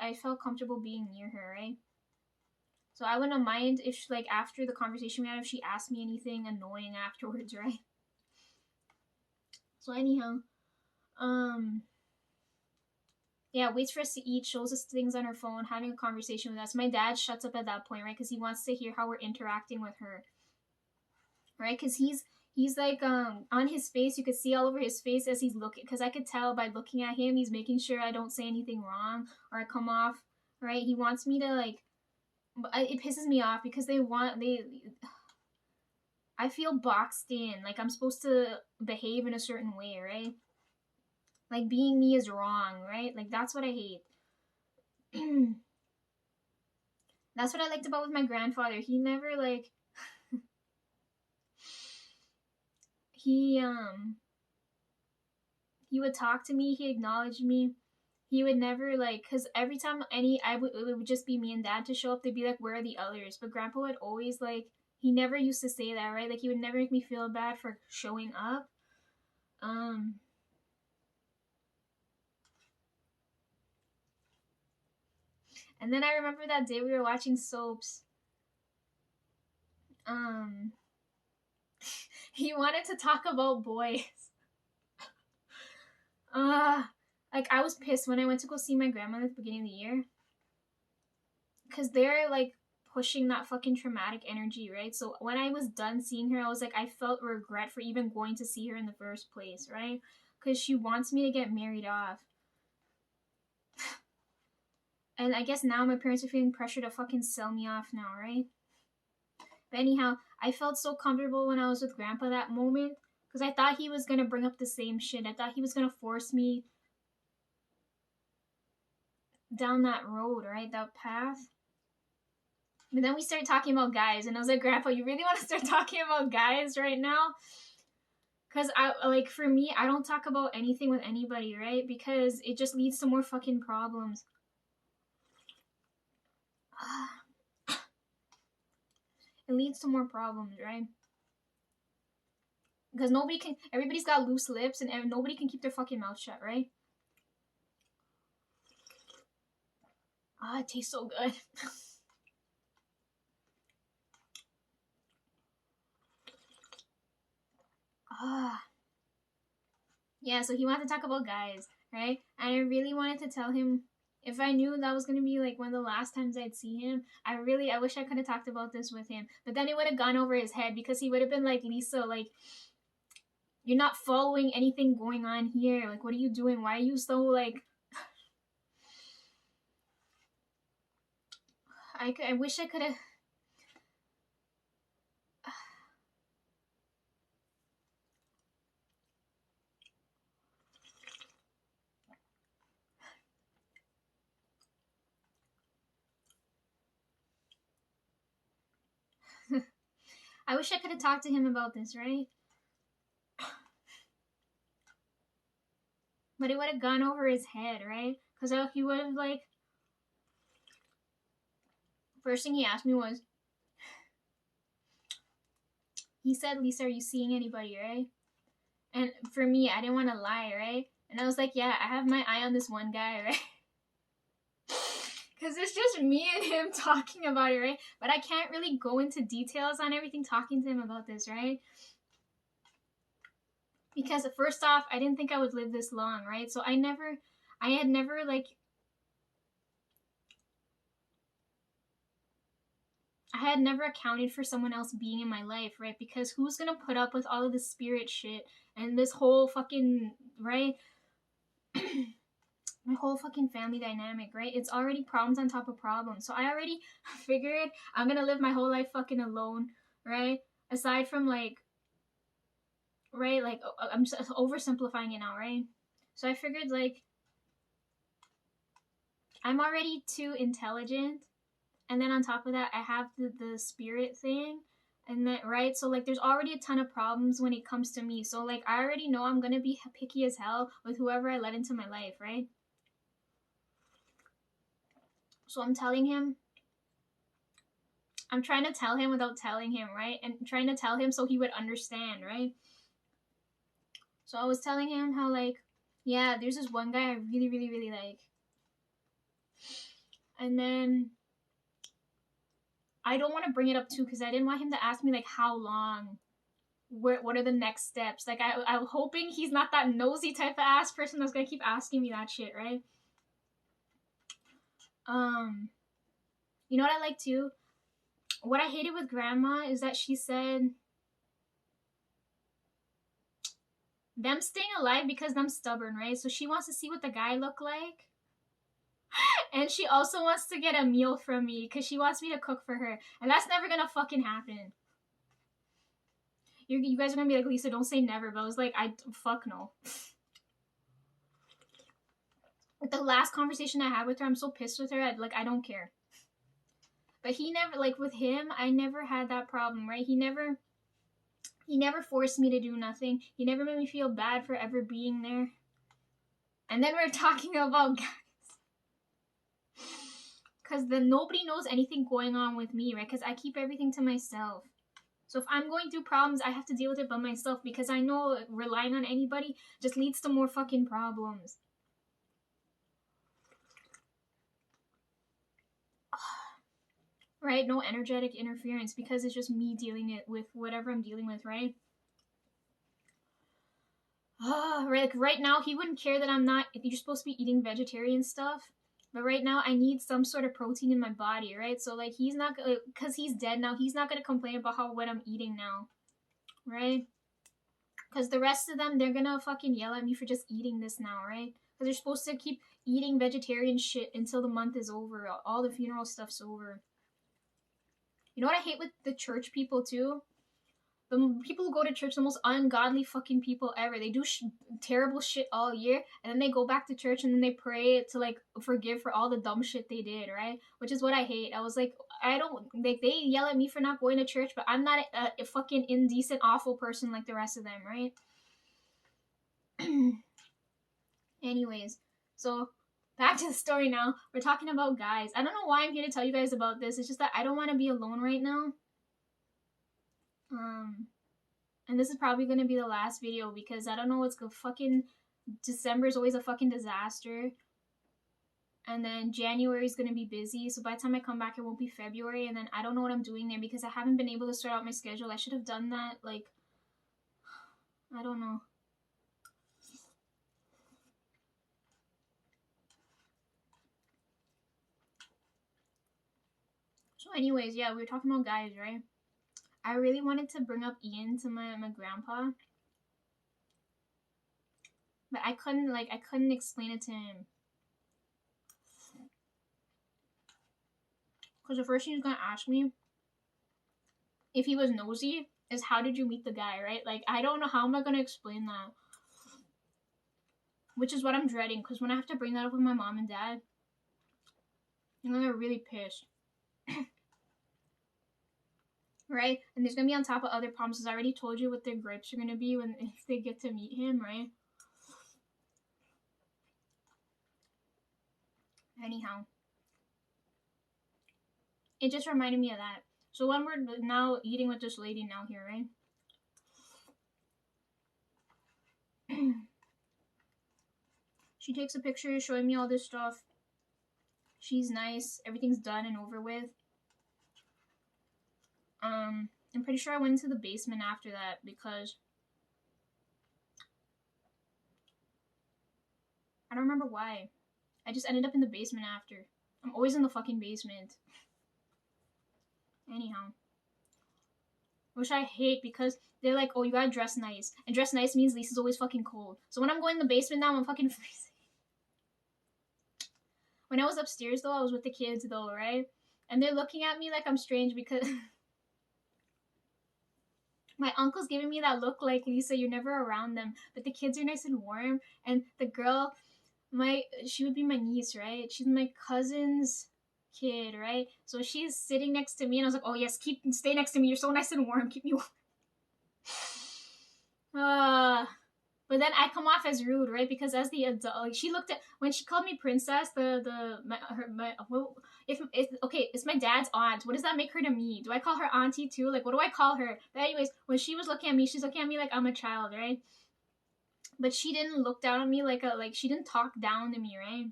I felt comfortable being near her, right? So I wouldn't mind if like after the conversation we had, if she asked me anything annoying afterwards, right? So anyhow, um, yeah, waits for us to eat, shows us things on her phone, having a conversation with us. My dad shuts up at that point, right? Because he wants to hear how we're interacting with her, right? Because he's like on his face, you could see all over his face as he's looking. Because I could tell by looking at him, he's making sure I don't say anything wrong or I come off right. He wants me to like. It pisses me off because they. I feel boxed in, like I'm supposed to behave in a certain way, right? Like being me is wrong, right? Like that's what I hate. That's what I liked about with my grandfather. He never like he he would talk to me, he acknowledged me. He would never like, cause every time it would just be me and dad to show up. They'd be like, "Where are the others?" But grandpa would always like, he never used to say that, right? Like he would never make me feel bad for showing up. Um, and then I remember that day we were watching soaps. Um, he wanted to talk about boys. Like I was pissed when I went to go see my grandmother at the beginning of the year, cause they're like pushing that fucking traumatic energy, right? So when I was done seeing her, I was like, I felt regret for even going to see her in the first place, right? Cause she wants me to get married off. And I guess now my parents are feeling pressure to fucking sell me off now, right? But anyhow, I felt so comfortable when I was with grandpa that moment because I thought he was gonna bring up the same shit. I thought he was gonna force me down that road, right? That path. But then we started talking about guys, and I was like, Grandpa, you really want to start talking about guys right now? Because I like for me, I don't talk about anything with anybody, right? Because it just leads to more fucking problems. It leads to more problems, right? Because nobody can. Everybody's got loose lips, and nobody can keep their fucking mouth shut, right? It tastes so good. Yeah. So he wanted to talk about guys, right? And I really wanted to tell him if I knew that was gonna be like one of the last times I'd see him. I wish I could have talked about this with him, but then it would have gone over his head because he would have been like, Lisa, like you're not following anything going on here. Like, what are you doing? Why are you so like? I wish I could have. I wish I could have talked to him about this, right? But it would have gone over his head, right? Because he would have like. First thing he asked me was, he said, Lisa, are you seeing anybody, right? And for me, I didn't want to lie, right? And I was like, yeah, I have my eye on this one guy, right? Because it's just me and him talking about it, right? But I can't really go into details on everything talking to him about this, right? Because first off, I didn't think I would live this long, right? So I had never like, I had never accounted for someone else being in my life, right? Because who's gonna put up with all of this spirit shit and this whole fucking, right? My whole fucking family dynamic, right? It's already problems on top of problems. So I already figured I'm gonna live my whole life fucking alone, right? Aside from like, right? Like, I'm just oversimplifying it now, right? So I figured like, I'm already too intelligent. And then on top of that, I have the spirit thing. And then, right? So like, there's already a ton of problems when it comes to me. So like, I already know I'm gonna be picky as hell with whoever I let into my life, right? So I'm telling him, I'm trying to tell him without telling him, right? And trying to tell him so he would understand, right? So I was telling him how, like, yeah, there's this one guy I really, really, really like. And then I don't want to bring it up too because I didn't want him to ask me like how long, what are the next steps. Like I'm hoping he's not that nosy type of ass person that's gonna keep asking me that shit, right? You know what I like too? What I hated with grandma is that she said them staying alive because I'm stubborn, right? So she wants to see what the guy look like. And she also wants to get a meal from me because she wants me to cook for her. And that's never gonna fucking happen. You guys are gonna be like, Lisa, don't say never, but I was like, fuck no. The last conversation I had with her, I'm so pissed with her, I don't care. But he never, like with him, I never had that problem, right? He never forced me to do nothing. He never made me feel bad for ever being there. And then we're talking about guys. Because then nobody knows anything going on with me, right? Because I keep everything to myself. So if I'm going through problems, I have to deal with it by myself because I know relying on anybody just leads to more fucking problems. Right? No energetic interference because it's just me dealing it with whatever I'm dealing with, right? Right, like right now he wouldn't care that I'm not, you're supposed to be eating vegetarian stuff. But right now I need some sort of protein in my body, right? So like he's not, because he's dead now, he's not going to complain about what I'm eating now. Right? Because the rest of them, they're going to fucking yell at me for just eating this now, right? Because they're supposed to keep eating vegetarian shit until the month is over. All the funeral stuff's over. You know what I hate with the church people too? The people who go to church, the most ungodly fucking people ever. They do terrible shit all year, and then they go back to church and then they pray to like forgive for all the dumb shit they did, right? Which is what I hate. I was like, I don't like, they yell at me for not going to church, but I'm not a fucking indecent, awful person like the rest of them, right? Anyways, so back to the story now. We're talking about guys. I don't know why I'm here to tell you guys about this. It's just that I don't want to be alone right now. And this is probably going to be the last video because I don't know what's going fucking... December is always a fucking disaster. And then January is going to be busy. So by the time I come back, it won't be February. And then I don't know what I'm doing there because I haven't been able to sort out my schedule. I should have done that, like... I don't know. So anyways, yeah, we were talking about guys, right? I really wanted to bring up Ian to my grandpa. But I couldn't explain it to him. Because the first thing he's gonna ask me, if he was nosy, is how did you meet the guy, right? Like, I don't know how am I gonna explain that. Which is what I'm dreading, because when I have to bring that up with my mom and dad, I'm gonna get really pissed. Right? And there's gonna be on top of other problems, because I already told you what their gripes are gonna be if they get to meet him, right? Anyhow. It just reminded me of that. So when we're now eating with this lady now here, right? She takes a picture showing me all this stuff. She's nice. Everything's done and over with. I'm pretty sure I went to the basement after that because I don't remember why. I just ended up in the basement after. I'm always in the fucking basement. Anyhow. Which I hate because they're like, oh, you gotta dress nice. And dress nice means Lisa's always fucking cold. So when I'm going in the basement now, I'm fucking freezing. When I was upstairs though, I was with the kids though, right? And they're looking at me like I'm strange because my uncle's giving me that look like, Lisa, you're never around them. But the kids are nice and warm. And the girl, she would be my niece, right? She's my cousin's kid, right? So she's sitting next to me and I was like, oh yes, stay next to me. You're so nice and warm. Keep me warm. But then I come off as rude, right? Because as the adult, like, she looked at, when she called me princess, it's my dad's aunt. What does that make her to me? Do I call her auntie too? Like, what do I call her? But anyways, when she was looking at me, she's looking at me like I'm a child, right? But she didn't look down on me she didn't talk down to me, right?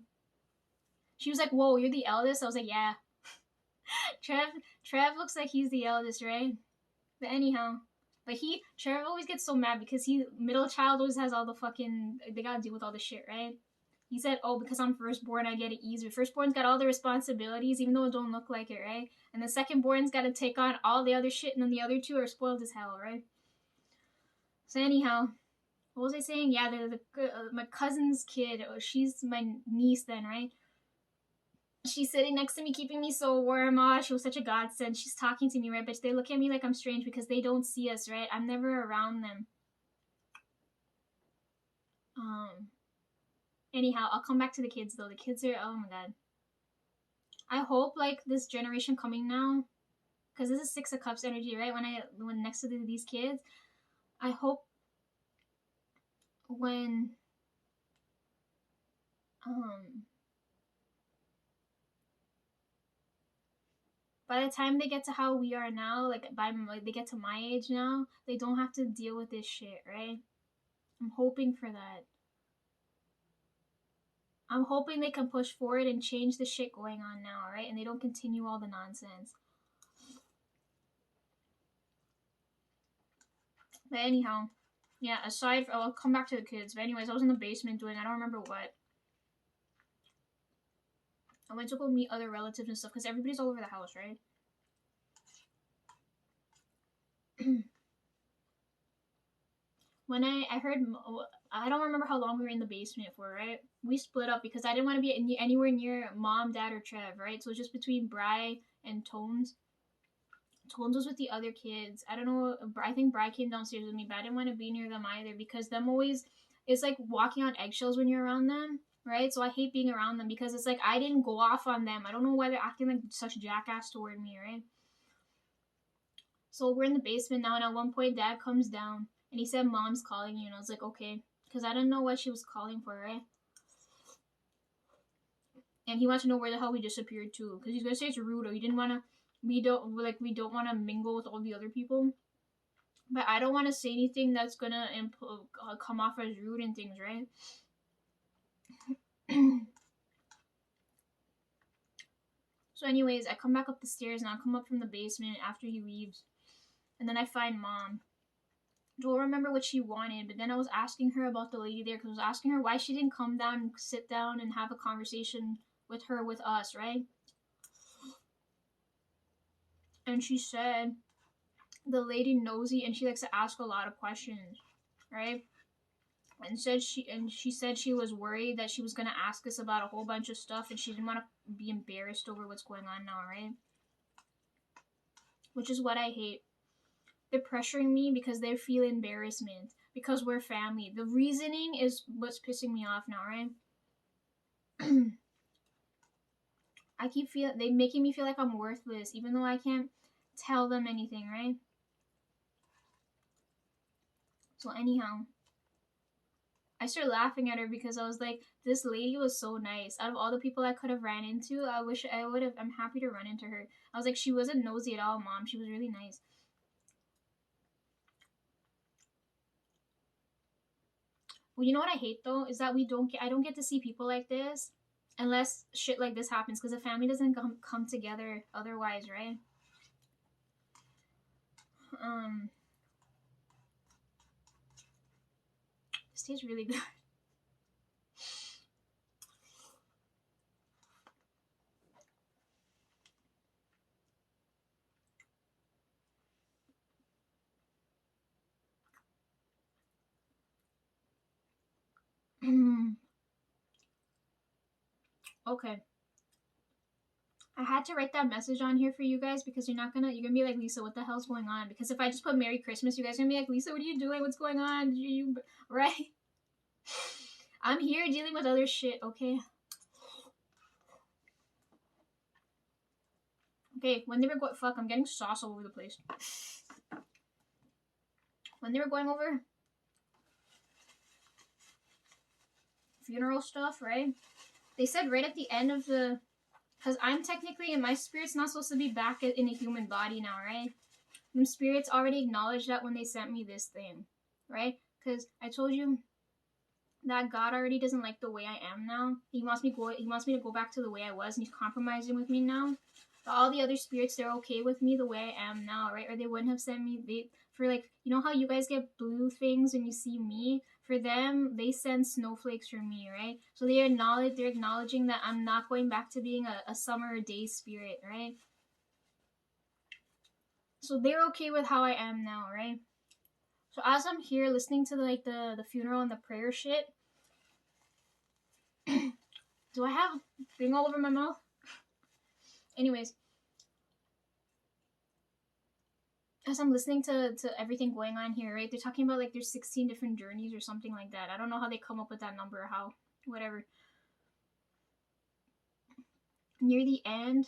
She was like, whoa, you're the eldest? I was like, yeah. Trev looks like he's the eldest, right? But anyhow. But Trev always gets so mad because middle child always has all the fucking, they gotta deal with all the shit, right? He said, oh, because I'm firstborn, I get it easier. Firstborn's got all the responsibilities, even though it don't look like it, right? And the secondborn's got to take on all the other shit, and then the other two are spoiled as hell, right? So anyhow, what was I saying? Yeah, my cousin's kid, she's my niece then, right? She's sitting next to me, keeping me so warm. Oh, she was such a godsend. She's talking to me, right? But they look at me like I'm strange because they don't see us, right? I'm never around them. Anyhow, I'll come back to the kids though. The kids are, oh my god. I hope like this generation coming now, because this is Six of Cups energy, right? When next to these kids, I hope when by the time they get to how we are now, like they get to my age now, they don't have to deal with this shit, right? I'm hoping for that. I'm hoping they can push forward and change the shit going on now, right? And they don't continue all the nonsense. But anyhow, yeah, I'll come back to the kids. But anyways, I was in the basement doing, I don't remember what. I went to go meet other relatives and stuff because everybody's all over the house, right? When I heard, I don't remember how long we were in the basement for, right? We split up because I didn't want to be anywhere near mom, dad, or Trev, right? So it was just between Bri and Tones. Tones was with the other kids. I don't know. I think Bri came downstairs with me, but I didn't want to be near them either because them always, it's like walking on eggshells when you're around them, right? So I hate being around them because it's like I didn't go off on them. I don't know why they're acting like such jackass toward me, right? So we're in the basement now, and at one point, Dad comes down and he said, "Mom's calling you," and I was like, "Okay," because I didn't know what she was calling for, right? And he wants to know where the hell we disappeared to, because he's gonna say it's rude, or he didn't want to. We don't want to mingle with all the other people. But I don't want to say anything that's gonna come off as rude and things, right? So, anyways, I come back up the stairs and I come up from the basement after he leaves, and then I find Mom. Don't remember what she wanted, but then I was asking her about the lady there because I was asking her why she didn't come down and sit down and have a conversation with her with us, right? And she said the lady nosy and she likes to ask a lot of questions, right? And she said she was worried that she was gonna ask us about a whole bunch of stuff and she didn't want to be embarrassed over what's going on now, right? Which is what I hate. They're pressuring me because they feel embarrassment because we're family. The reasoning is what's pissing me off now, right? they making me feel like I'm worthless even though I can't tell them anything, right? So anyhow, I started laughing at her because I was like, this lady was so nice. Out of all the people I could have ran into, I wish I would have. I'm happy to run into her. I was like, she wasn't nosy at all, Mom. She was really nice. Well, you know what I hate though is that I don't get to see people like this unless shit like this happens because the family doesn't come together otherwise, right? This tastes really good. Okay. I had to write that message on here for you guys because you're gonna be like, Lisa, what the hell's going on? Because if I just put Merry Christmas, you guys are gonna be like, Lisa, what are you doing? What's going on? You right? I'm here dealing with other shit, okay? Okay, when they were going, fuck, I'm getting sauce all over the place. When they were going over funeral stuff, right? They said right at the end of the, because I'm technically, and my spirit's not supposed to be back in a human body now, right? And spirits already acknowledged that when they sent me this thing, right? Because I told you that God already doesn't like the way I am now. He wants me to go back to the way I was, and he's compromising with me now. But all the other spirits, they're okay with me the way I am now, right? Or they wouldn't have sent me. They for like, you know how you guys get blue things when you see me. For them, they send snowflakes for me, right? So they're acknowledging that I'm not going back to being a summer day spirit, right? So they're okay with how I am now, right? So as I'm here listening to the funeral and the prayer shit, do I have thing all over my mouth? Anyways, as I'm listening to everything going on here, right? They're talking about like there's 16 different journeys or something like that. I don't know how they come up with that number or how, whatever. Near the end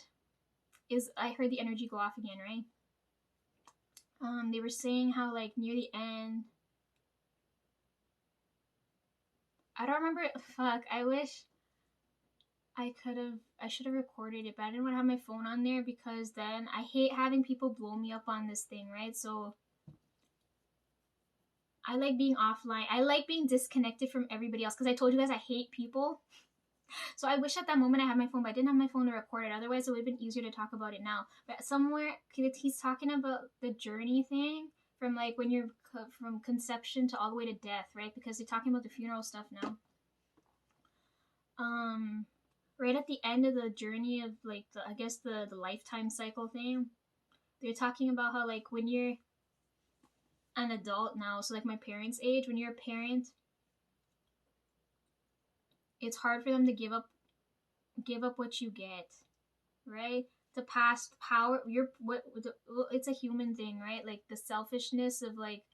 is I heard the energy go off again, right? They were saying how like near the end. I don't remember. Fuck. I wish I should have recorded it, but I didn't want to have my phone on there because then I hate having people blow me up on this thing, right? So I like being offline. I like being disconnected from everybody else because I told you guys I hate people. So I wish at that moment I had my phone, but I didn't have my phone to record it. Otherwise, it would have been easier to talk about it now. But somewhere, he's talking about the journey thing from like when you're from conception to all the way to death, right? Because they're talking about the funeral stuff now. Right at the end of the journey of like I guess the lifetime cycle thing, they're talking about how like when you're an adult now, so like my parents' age, when you're a parent, it's hard for them to give up what you get, right? To pass power, it's a human thing, right? Like the selfishness of like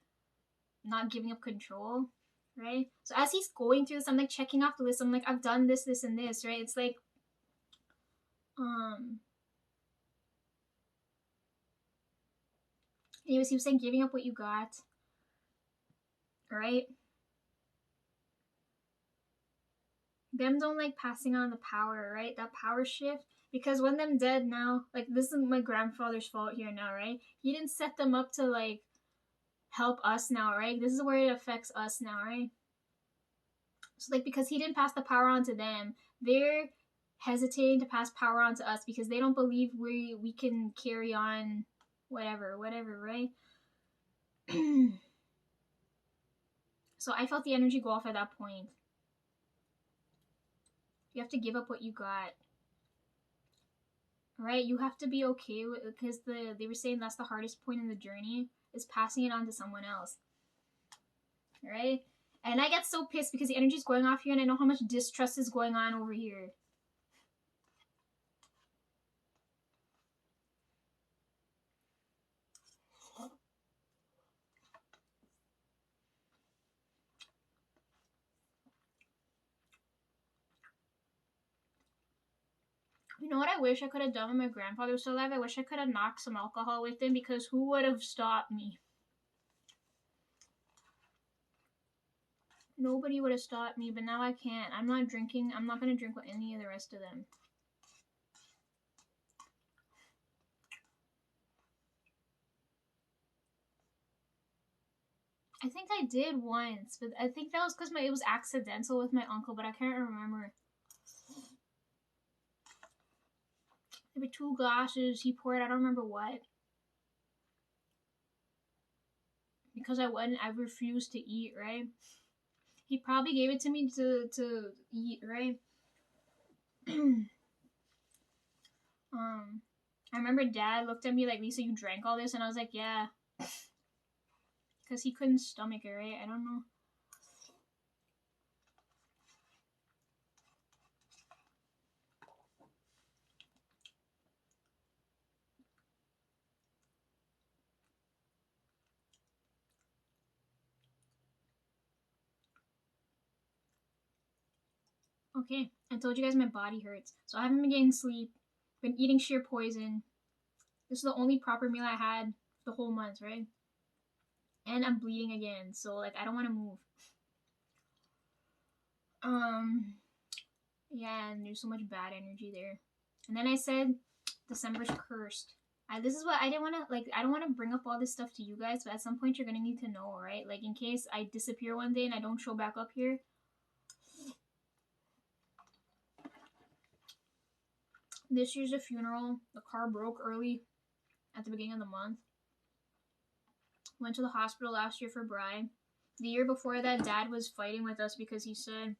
not giving up control, right? So as he's going through this, I'm like checking off the list. I'm like, I've done this, this, and this, right? It's like, anyways, he was saying giving up what you got, right? Them don't like passing on the power, right? That power shift. Because when them dead now, like this is my grandfather's fault here now, right? He didn't set them up to like help us now, right? This is where it affects us now, right? So like because he didn't pass the power on to them, they're hesitating to pass power on to us because they don't believe we can carry on whatever, right? So I felt the energy go off at that point. You have to give up what you got. Right? You have to be okay with, because they were saying that's the hardest point in the journey is passing it on to someone else. Right? And I get so pissed because the energy is going off here and I know how much distrust is going on over here. You know what I wish I could have done when my grandfather was still alive? I wish I could have knocked some alcohol with him because who would have stopped me? Nobody would have stopped me, but now I can't. I'm not drinking. I'm not going to drink with any of the rest of them. I think I did once, but I think that was because it was accidental with my uncle, but I can't remember. There were 2 glasses he poured. I don't remember what. Because I refused to eat, right? He probably gave it to me to eat, right? I remember Dad looked at me like, Lisa, you drank all this, and I was like, yeah, because he couldn't stomach it, right? I don't know. Okay, I told you guys my body hurts, so I haven't been getting sleep. Been eating sheer poison. This is the only proper meal I had the whole month, right? And I'm bleeding again, so like I don't want to move. Yeah, and there's so much bad energy there. And then I said, December's cursed. This is what I didn't want to like. I don't want to bring up all this stuff to you guys, but at some point you're gonna need to know, right? Like in case I disappear one day and I don't show back up here. This year's a funeral. The car broke early at the beginning of the month. Went to the hospital last year for Bri. The year before that, Dad was fighting with us because he said,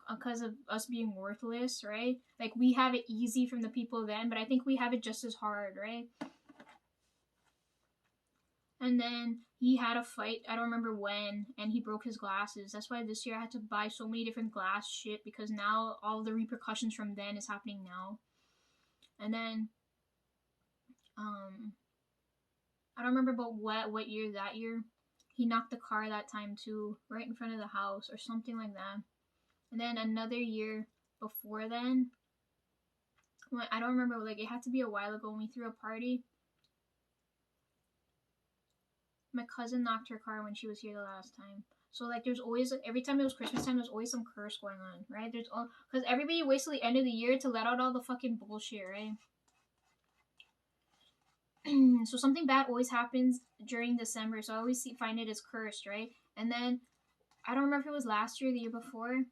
because of us being worthless, right? Like, we have it easy from the people then, but I think we have it just as hard, right? And then he had a fight, I don't remember when, and he broke his glasses. That's why this year I had to buy so many different glass shit, because now all the repercussions from then is happening now. And then, I don't remember about what year that year. He knocked the car that time too, right in front of the house or something like that. And then another year before then, I don't remember, like, it had to be a while ago when we threw a party. My cousin knocked her car when she was here the last time. So, like, there's always, like, every time it was Christmas time, there's always some curse going on, right? There's all, because everybody waits till the end of the year to let out all the fucking bullshit, right? So something bad always happens during December, so I always find it as cursed, right? And then, I don't remember if it was last year or the year before.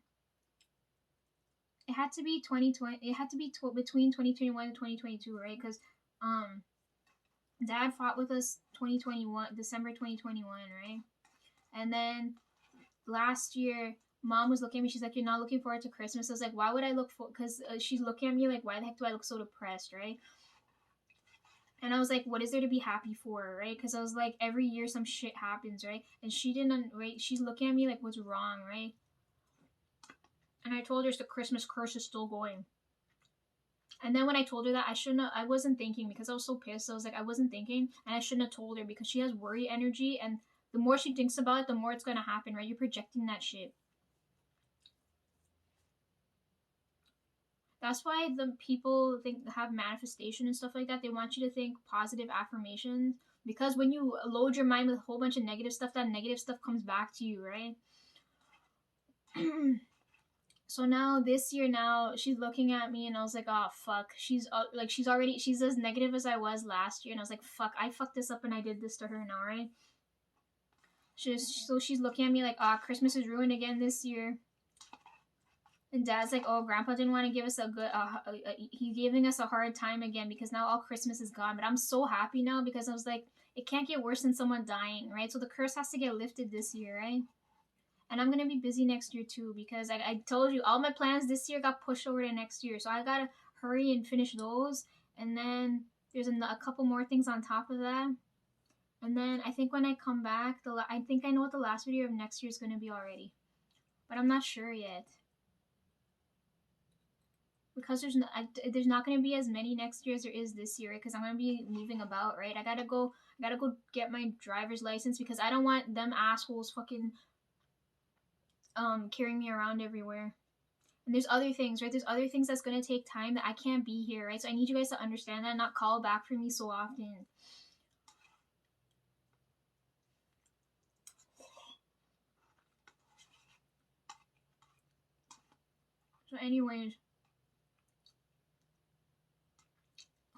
It had to be 2020. It had to be between 2021 and 2022, right? Because, Dad fought with us 2021, December 2021, right? And then last year, Mom was looking at me. She's like, "You're not looking forward to Christmas." I was like, "Why would I look for?" Because she's looking at me like, "Why the heck do I look so depressed?" Right? And I was like, "What is there to be happy for?" Right? Because I was like, every year some shit happens, right? And she didn't. Right? She's looking at me like, "What's wrong?" Right? And I told her the Christmas curse is still going. And then when I told her that, I wasn't thinking because I was so pissed. I was like, I wasn't thinking, and I shouldn't have told her because she has worry energy, and the more she thinks about it, the more it's gonna happen, right? You're projecting that shit. That's why the people have manifestation and stuff like that. They want you to think positive affirmations because when you load your mind with a whole bunch of negative stuff, that negative stuff comes back to you, right? So now this year, now she's looking at me and I was like, oh fuck, she's as negative as I was last year, and I was like, fuck, I fucked this up and I did this to her now, right? She's looking at me like, Christmas is ruined again this year. And Dad's like, oh, Grandpa didn't want to give us he's giving us a hard time again because now all Christmas is gone. But I'm so happy now because I was like, it can't get worse than someone dying, right? So the curse has to get lifted this year, right? And I'm going to be busy next year too because I told you all my plans this year got pushed over to next year. So I got to hurry and finish those. And then there's a couple more things on top of that. And then I think when I come back, I think I know what the last video of next year is going to be already. But I'm not sure yet. Because there's not going to be as many next year as there is this year, right? Because I'm going to be moving about, right? I gotta go get my driver's license because I don't want them assholes fucking carrying me around everywhere. And there's other things, right? There's other things that's going to take time that I can't be here, right? So I need you guys to understand that and not call back for me so often. So anyways,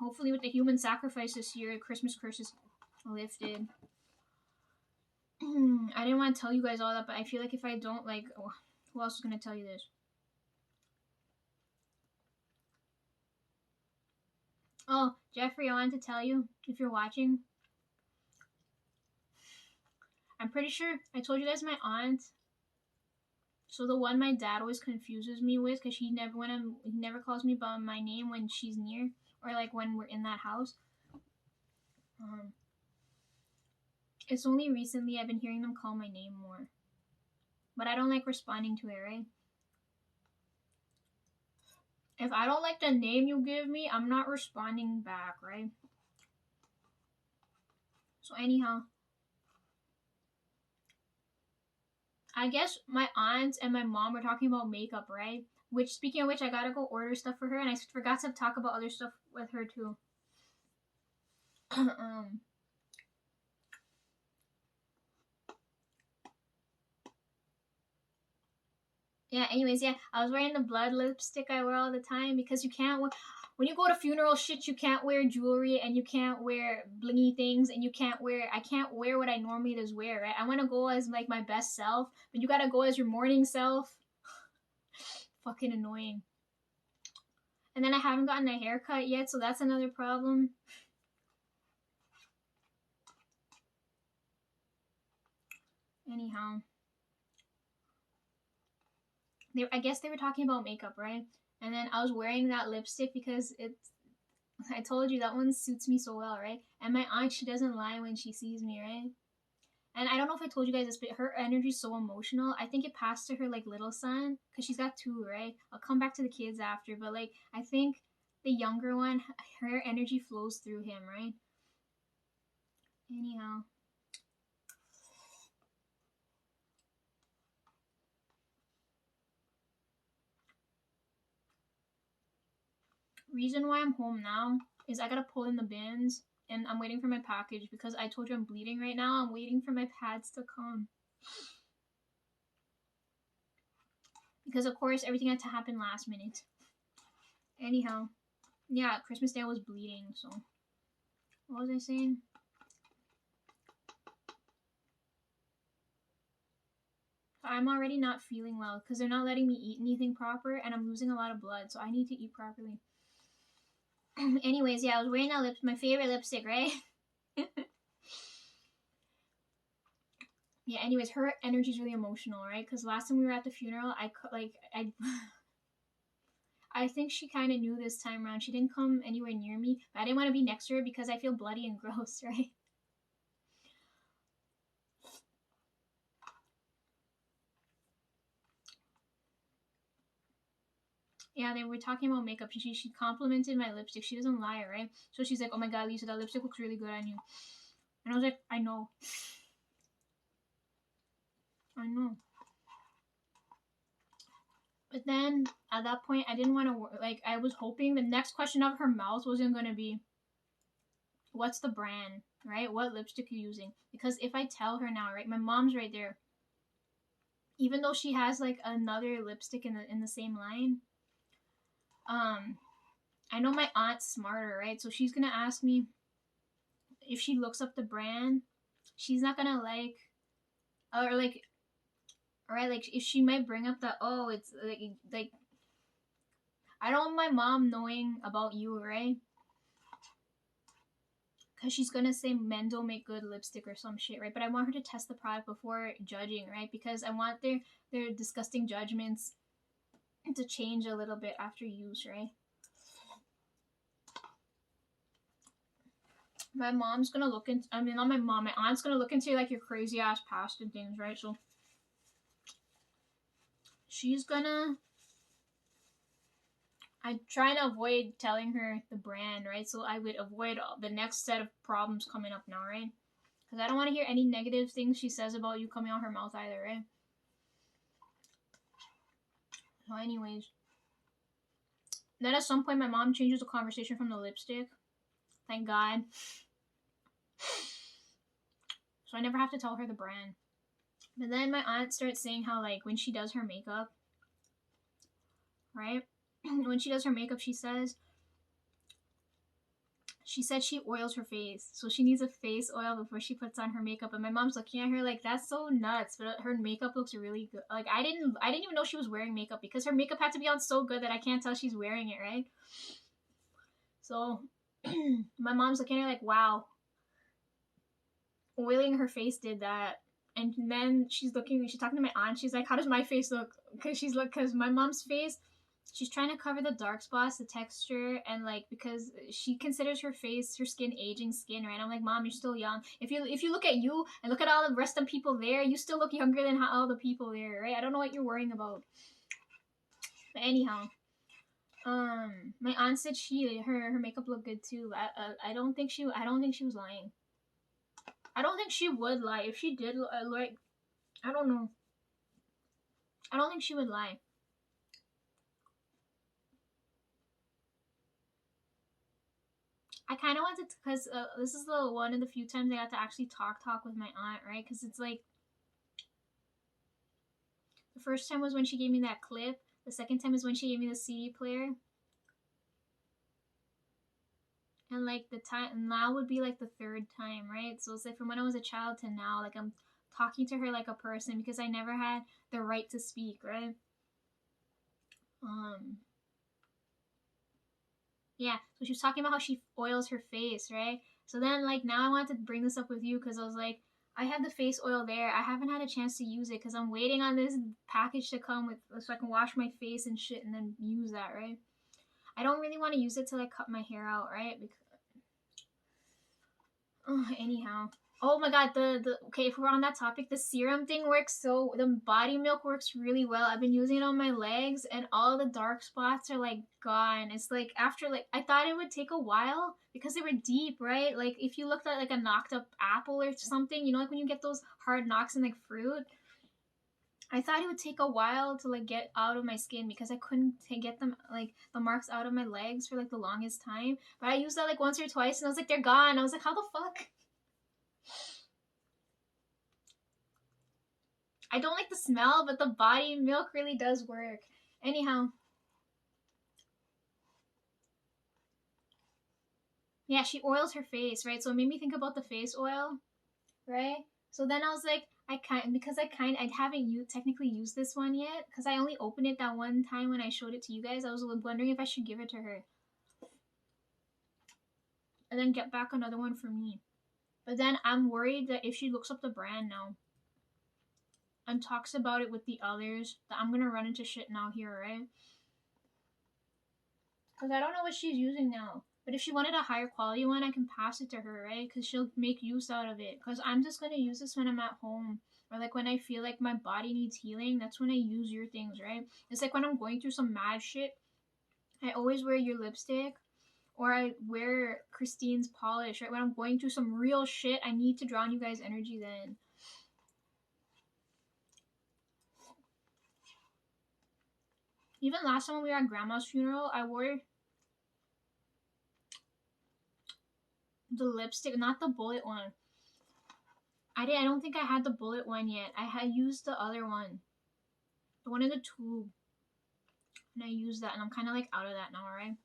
hopefully with the human sacrifice this year, Christmas curse is lifted. I didn't want to tell you guys all that, but I feel like if I don't, like, who else is going to tell you this? Oh, Jeffrey, I wanted to tell you, if you're watching, I'm pretty sure I told you guys my aunt. So the one my dad always confuses me with, because he never calls me by my name when she's near, or like when we're in that house. It's only recently I've been hearing them call my name more, but I don't like responding to it, right? If I don't like the name you give me, I'm not responding back, right? So anyhow, I guess my aunt and my mom were talking about makeup, right? Which, speaking of which, I gotta go order stuff for her, and I forgot to talk about other stuff with her too. Yeah, anyways, yeah, I was wearing the blood lipstick I wear all the time because you can't when you go to funeral shit, you can't wear jewelry and you can't wear blingy things and I can't wear what I normally just wear, right? I want to go as like my best self, but you gotta go as your morning self. Fucking annoying. And then I haven't gotten a haircut yet, so that's another problem. Anyhow. I guess they were talking about makeup, right? And then I was wearing that lipstick because I told you that one suits me so well, right? And my aunt, she doesn't lie when she sees me, right? And I don't know if I told you guys this, but her energy's so emotional. I think it passed to her like little son, because she's got two, right? I'll come back to the kids after, but like I think the younger one, her energy flows through him, right? Anyhow. Reason why I'm home now is I gotta pull in the bins and I'm waiting for my package because I told you I'm bleeding right now. I'm waiting for my pads to come. Because of course everything had to happen last minute. Anyhow, yeah, Christmas Day I was bleeding, so what was I saying? I'm already not feeling well because they're not letting me eat anything proper and I'm losing a lot of blood, so I need to eat properly. Anyways, yeah, I was wearing that my favorite lipstick, right? Yeah, anyways, her energy's really emotional, right? Because last time we were at the funeral, I think she kind of knew this time around. She didn't come anywhere near me, but I didn't want to be next to her because I feel bloody and gross, right? Yeah, they were talking about makeup. She complimented my lipstick. She doesn't lie, right? So she's like, "Oh my god, Lisa, that lipstick looks really good on you." And I was like, "I know, I know." But then at that point, I didn't want to like. I was hoping the next question out of her mouth wasn't gonna be, "What's the brand?" Right? What lipstick are you using? Because if I tell her now, right, my mom's right there. Even though she has like another lipstick in the same line, um, I know my aunt's smarter, right? So she's gonna ask me if she looks up the brand. She's not gonna like, or like, right? Like if she might bring up that, oh, it's like I don't want my mom knowing about you, right? Because she's gonna say men don't make good lipstick or some shit, right? But I want her to test the product before judging, right? Because I want their disgusting judgments to change a little bit after use, right? My mom's gonna look into, I mean, not my mom, my aunt's gonna look into like your crazy ass past and things, right? So she's gonna, I try to avoid telling her the brand, right? So I would avoid the next set of problems coming up now, right? Because I don't want to hear any negative things she says about you coming out her mouth either, right? So, anyways, then at some point my mom changes the conversation from the lipstick. Thank God. So I never have to tell her the brand. But then my aunt starts saying how like when she does her makeup, right? When she does her makeup, she said she oils her face, so she needs a face oil before she puts on her makeup. And my mom's looking at her like that's so nuts, but her makeup looks really good. Like I didn't even know she was wearing makeup because her makeup had to be on so good that I can't tell she's wearing it, right? So my mom's looking at her like, wow, oiling her face did that. And then she's talking to my aunt. She's like, how does my face look? Because my mom's face, she's trying to cover the dark spots, the texture, and like because she considers her face, her skin, aging skin, right? I'm like, Mom, you're still young. If you look at you and look at all the rest of people there, you still look younger than all the people there, right? I don't know what you're worrying about. But anyhow, my aunt said her makeup looked good too. I don't think she was lying. I don't think she would lie. If she did, like, I don't know. I don't think she would lie. I kind of wanted to, because this is the one of the few times I got to actually talk with my aunt, right? Because it's like, the first time was when she gave me that clip. The second time is when she gave me the CD player. And like the time, now would be like the third time, right? So it's like from when I was a child to now, like I'm talking to her like a person because I never had the right to speak, right? Um, Yeah, so she was talking about how she oils her face, right? So then, like, now I wanted to bring this up with you because I was like, I have the face oil there. I haven't had a chance to use it because I'm waiting on this package to come with so I can wash my face and shit and then use that, right? I don't really want to use it till I cut my hair out, right? Because anyhow. Oh my god, the okay, if we're on that topic, the serum thing works so the body milk works really well. I've been using it on my legs and all the dark spots are like gone. It's like after like I thought it would take a while because they were deep, right? Like if you looked at like a knocked up apple or something, you know, like when you get those hard knocks in like fruit, I thought it would take a while to like get out of my skin because I couldn't get them like the marks out of my legs for like the longest time. But I used that like once or twice and I was like they're gone. I was like how the fuck? I don't like the smell, but the body milk really does work. Anyhow, yeah, she oils her face, right? So it made me think about the face oil, right? So then I was like, I haven't technically used this one yet because I only opened it that one time when I showed it to you guys. I was wondering if I should give it to her and then get back another one for me. But then I'm worried that if she looks up the brand now and talks about it with the others, that I'm gonna run into shit now here, right? Because I don't know what she's using now. But if she wanted a higher quality one, I can pass it to her, right? Because she'll make use out of it. Because I'm just going to use this when I'm at home. Or like when I feel like my body needs healing, that's when I use your things, right? It's like when I'm going through some mad shit, I always wear your lipstick. Or I wear Christine's polish, right? When I'm going through some real shit, I need to draw on you guys' energy then. Even last time when we were at Grandma's funeral, I wore the lipstick, not the bullet one. I don't think I had the bullet one yet. I had used the other one. The one in the tube. And I used that and I'm kinda like out of that now, alright?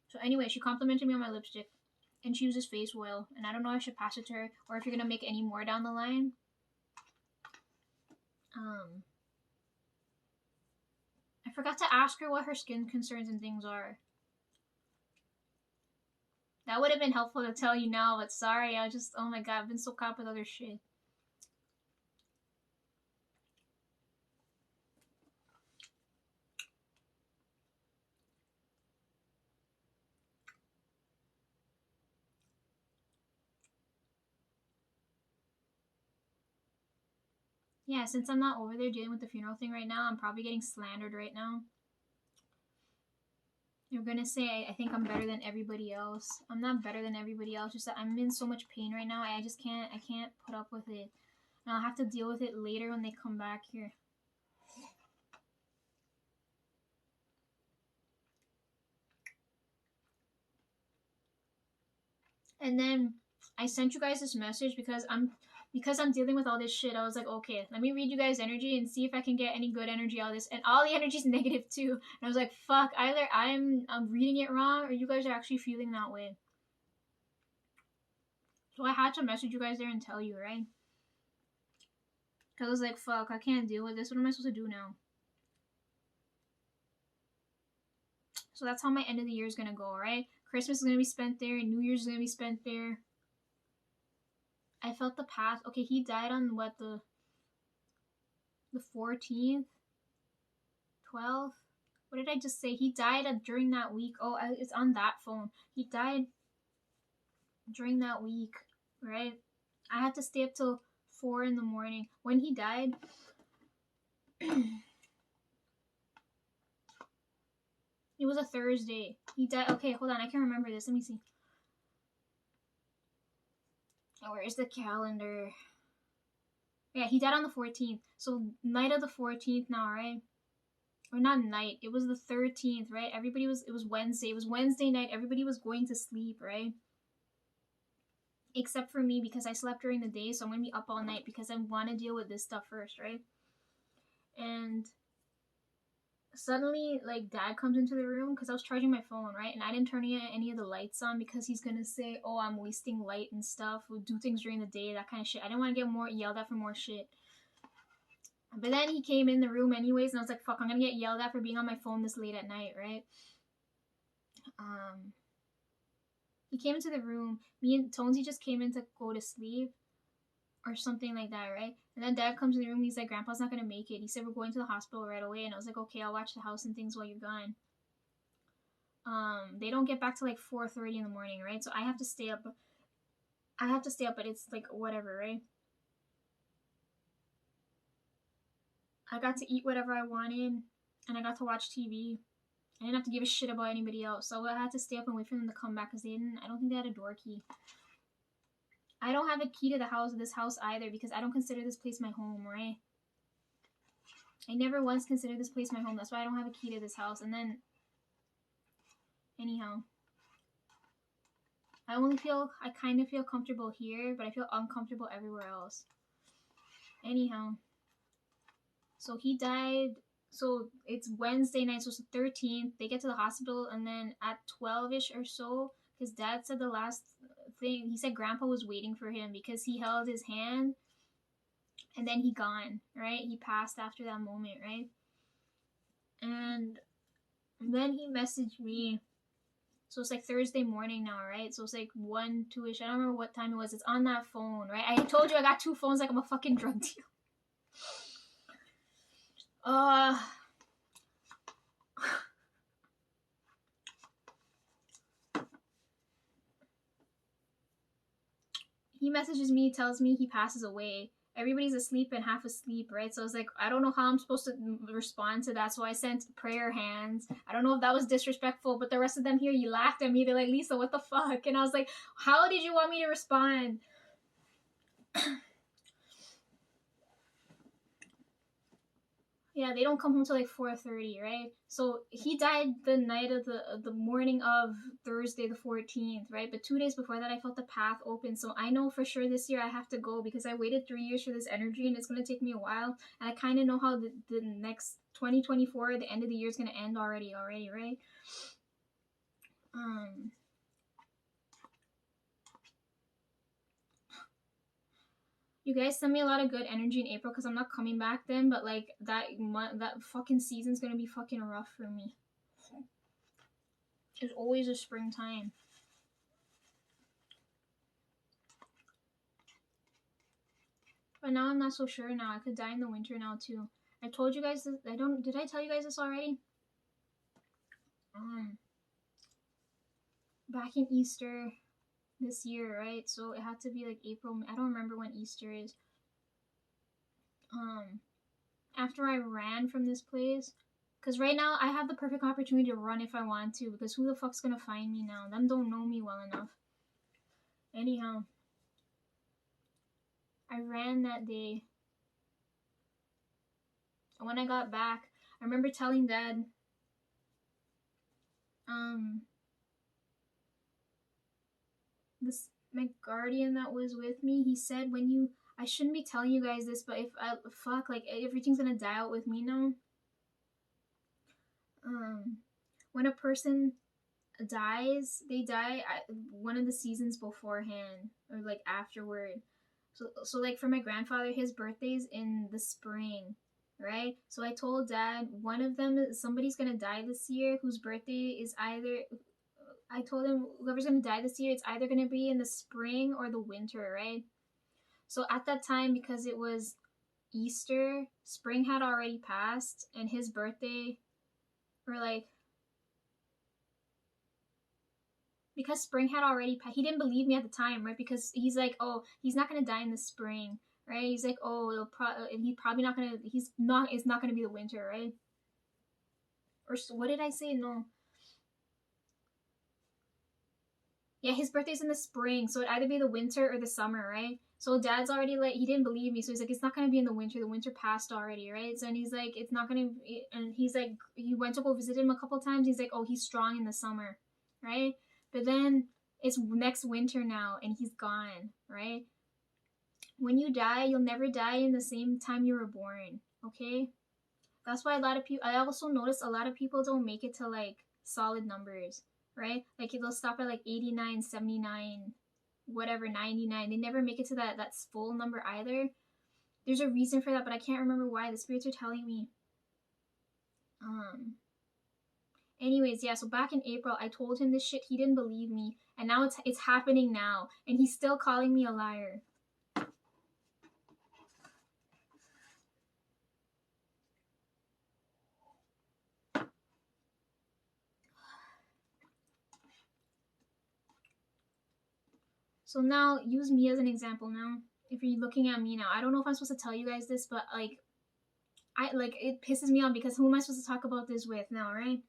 So anyway, she complimented me on my lipstick. And she uses face oil. And I don't know if I should pass it to her or if you're gonna make any more down the line. I forgot to ask her what her skin concerns and things are. That would have been helpful to tell you now, but sorry, I just, oh my god, I've been so caught up with other shit. Yeah, since I'm not over there dealing with the funeral thing right now, I'm probably getting slandered right now. You're gonna say I think I'm better than everybody else. I'm not better than everybody else, just that I'm in so much pain right now. I can't put up with it. And I'll have to deal with it later when they come back here. And then I sent you guys this message because I'm dealing with all this shit. I was like, okay, let me read you guys' energy and see if I can get any good energy out of this. And all the energy's negative too. And I was like, fuck, either I'm reading it wrong or you guys are actually feeling that way. So I had to message you guys there and tell you, right? Because I was like, fuck, I can't deal with this. What am I supposed to do now? So that's how my end of the year is gonna go, right? Christmas is gonna be spent there, and New Year's is gonna be spent there. I felt the past. Okay, he died on what, the 14th, 12th. What did I just say? He died during that week. Oh, it's on that phone. He died during that week, right? I had to stay up till 4 in the morning. When he died, it was a Thursday. He died. Okay, hold on. I can remember this. Let me see. Oh, where's the calendar? Yeah, he died on the 14th. So night of the 14th now, right? Or not night. It was the 13th, right? It was Wednesday. It was Wednesday night. Everybody was going to sleep, right? Except for me because I slept during the day, so I'm going to be up all night because I want to deal with this stuff first, right? And suddenly, like, Dad comes into the room because I was charging my phone, right? And I didn't turn any of the lights on because he's gonna say, oh, I'm wasting light and stuff. We'll do things during the day, that kind of shit. I didn't want to get more yelled at for more shit. But then he came in the room anyways, and I was like, fuck, I'm gonna get yelled at for being on my phone this late at night, right? He came into the room. Me and Tonesy just came in to go to sleep or something like that, right? And then Dad comes in the room. He's like, Grandpa's not gonna make it. He said we're going to the hospital right away, and I was like, okay, I'll watch the house and things while you're gone. They don't get back to like 4:30 in the morning, right? So I have to stay up. But it's like whatever, right? I got to eat whatever I wanted, and I got to watch TV. I didn't have to give a shit about anybody else, so I had to stay up and wait for them to come back because they didn't. I don't think they had a door key. I don't have a key to this house either, because I don't consider this place my home, right? I never once considered this place my home. That's why I don't have a key to this house. And then, anyhow, I kind of feel comfortable here, but I feel uncomfortable everywhere else. Anyhow, so he died. So it's Wednesday night, so it's the 13th. They get to the hospital, and then at 12-ish or so, because Dad said the last thing, he said Grandpa was waiting for him because he held his hand, and then he gone, right? He passed after that moment, right? And then he messaged me. So it's like Thursday morning now, right? So it's like 1, 2-ish. I don't remember what time it was. It's on that phone, right? I told you I got 2 phones like I'm a fucking drug dealer. He messages me, tells me he passes away. Everybody's asleep and half asleep, right? So I was like, I don't know how I'm supposed to respond to that. So I sent prayer hands. I don't know if that was disrespectful, but the rest of them here, you laughed at me. They're like, Lisa, what the fuck? And I was like, how did you want me to respond? Yeah, they don't come home till like 4:30, right? So he died the night of the morning of Thursday the 14th, right? But 2 days before that, I felt the path open. So I know for sure this year I have to go because I waited 3 years for this energy, and it's gonna take me a while. And I kind of know how the next 2024, the end of the year, is gonna end already, right? You guys send me a lot of good energy in April because I'm not coming back then, but like that fucking season's gonna be fucking rough for me. There's always a springtime. But now I'm not so sure now. I could die in the winter now too. I told you guys this, did I tell you guys this already? Back in Easter this year, right? So it had to be like April. I don't remember when Easter is. After I ran from this place, because right now I have the perfect opportunity to run if I want to, because who the fuck's gonna find me now? Them don't know me well enough. Anyhow, I ran that day. And when I got back, I remember telling Dad, my guardian that was with me, he said, I shouldn't be telling you guys this, but like everything's gonna die out with me now. When a person dies, they die at one of the seasons beforehand or like afterward. So like for my grandfather, his birthday's in the spring, right? So I told Dad, one of them, somebody's gonna die this year whose birthday is either, I told him, whoever's gonna die this year, it's either gonna be in the spring or the winter, right? So at that time, because it was Easter, spring had already passed, and his birthday, or like, because spring had already passed, he didn't believe me at the time, right? Because he's like, oh, he's not gonna die in the spring, right? He's like, oh, he's probably not gonna, it's not gonna be the winter, right? Or what did I say? No. Yeah, his birthday's in the spring, so it'd either be the winter or the summer, right? So Dad's already like, he didn't believe me, so he's like, it's not gonna be in the winter. The winter passed already, right? So and he's like, it's not gonna. And he's like, he went to go visit him a couple times. He's like, oh, he's strong in the summer, right? But then it's next winter now, and he's gone, right? When you die, you'll never die in the same time you were born, okay? That's why a lot of people. I also noticed a lot of people don't make it to like solid numbers, right? Like they'll stop at like 89, 79, whatever, 99. They never make it to that full number either. There's a reason for that, but I can't remember why. The spirits are telling me. Anyways, yeah, so back in April, I told him this shit. He didn't believe me. And now it's happening now. And he's still calling me a liar. So now, use me as an example now. If you're looking at me now, I don't know if I'm supposed to tell you guys this, but like, it pisses me off because who am I supposed to talk about this with now, right?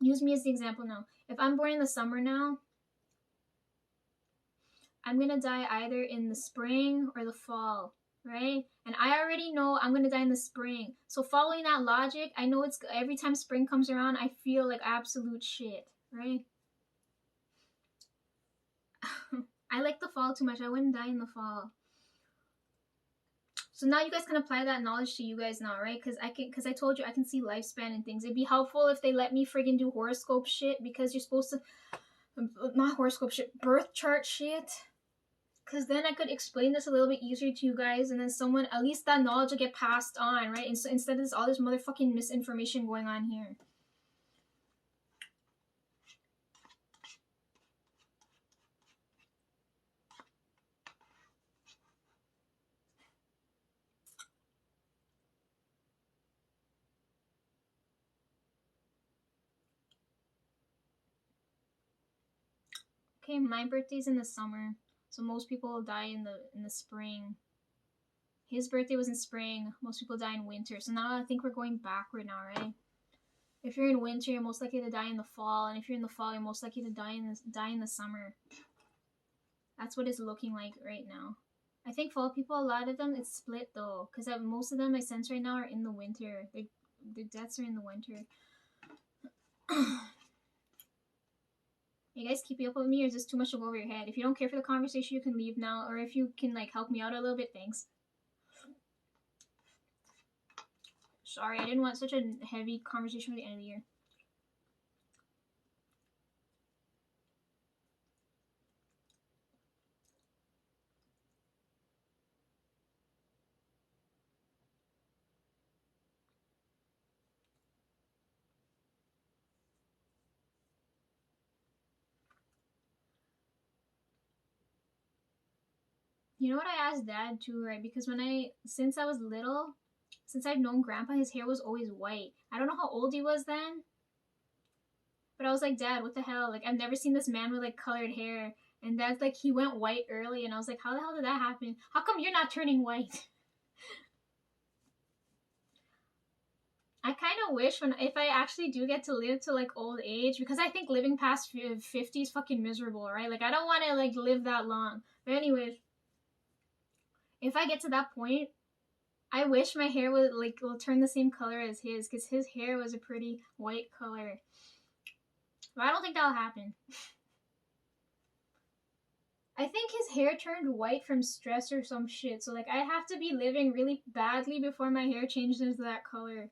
Use me as the example now. If I'm born in the summer now, I'm gonna die either in the spring or the fall, right? And I already know I'm gonna die in the spring. So following that logic, I know it's every time spring comes around, I feel like absolute shit, right? I like the fall too much. I wouldn't die in the fall. So now you guys can apply that knowledge to you guys now, right? Because I told you I can see lifespan and things. It'd be helpful if they let me friggin' do horoscope shit, because you're supposed to, not horoscope shit, birth chart shit. Because then I could explain this a little bit easier to you guys, and then someone, at least that knowledge will get passed on, right? And so instead of this, all this motherfucking misinformation going on here. Okay, my birthday's in the summer, so most people die in the spring. His birthday was in spring. Most people die in winter. So now I think we're going backward now, right? If you're in winter, you're most likely to die in the fall, and if you're in the fall, you're most likely to die in the summer. That's what it's looking like right now. I think fall people, a lot of them, it's split though, because most of them I sense right now are in the winter. Their deaths are in the winter. You guys keeping up with me, or is this too much to go over your head? If you don't care for the conversation, you can leave now, or if you can like help me out a little bit, thanks. Sorry, I didn't want such a heavy conversation for the end of the year. You know what, I asked Dad too, right? Because since I was little, since I've known Grandpa, his hair was always white. I don't know how old he was then, but I was like, Dad, what the hell? Like, I've never seen this man with like colored hair. And Dad's like, he went white early, and I was like, how the hell did that happen? How come you're not turning white? I kind of wish if I actually do get to live to like old age, because I think living past 50 is fucking miserable, right? Like, I don't want to like live that long. But anyways, if I get to that point, I wish my hair will turn the same color as his, because his hair was a pretty white color. But I don't think that'll happen. I think his hair turned white from stress or some shit. So like, I have to be living really badly before my hair changes that color.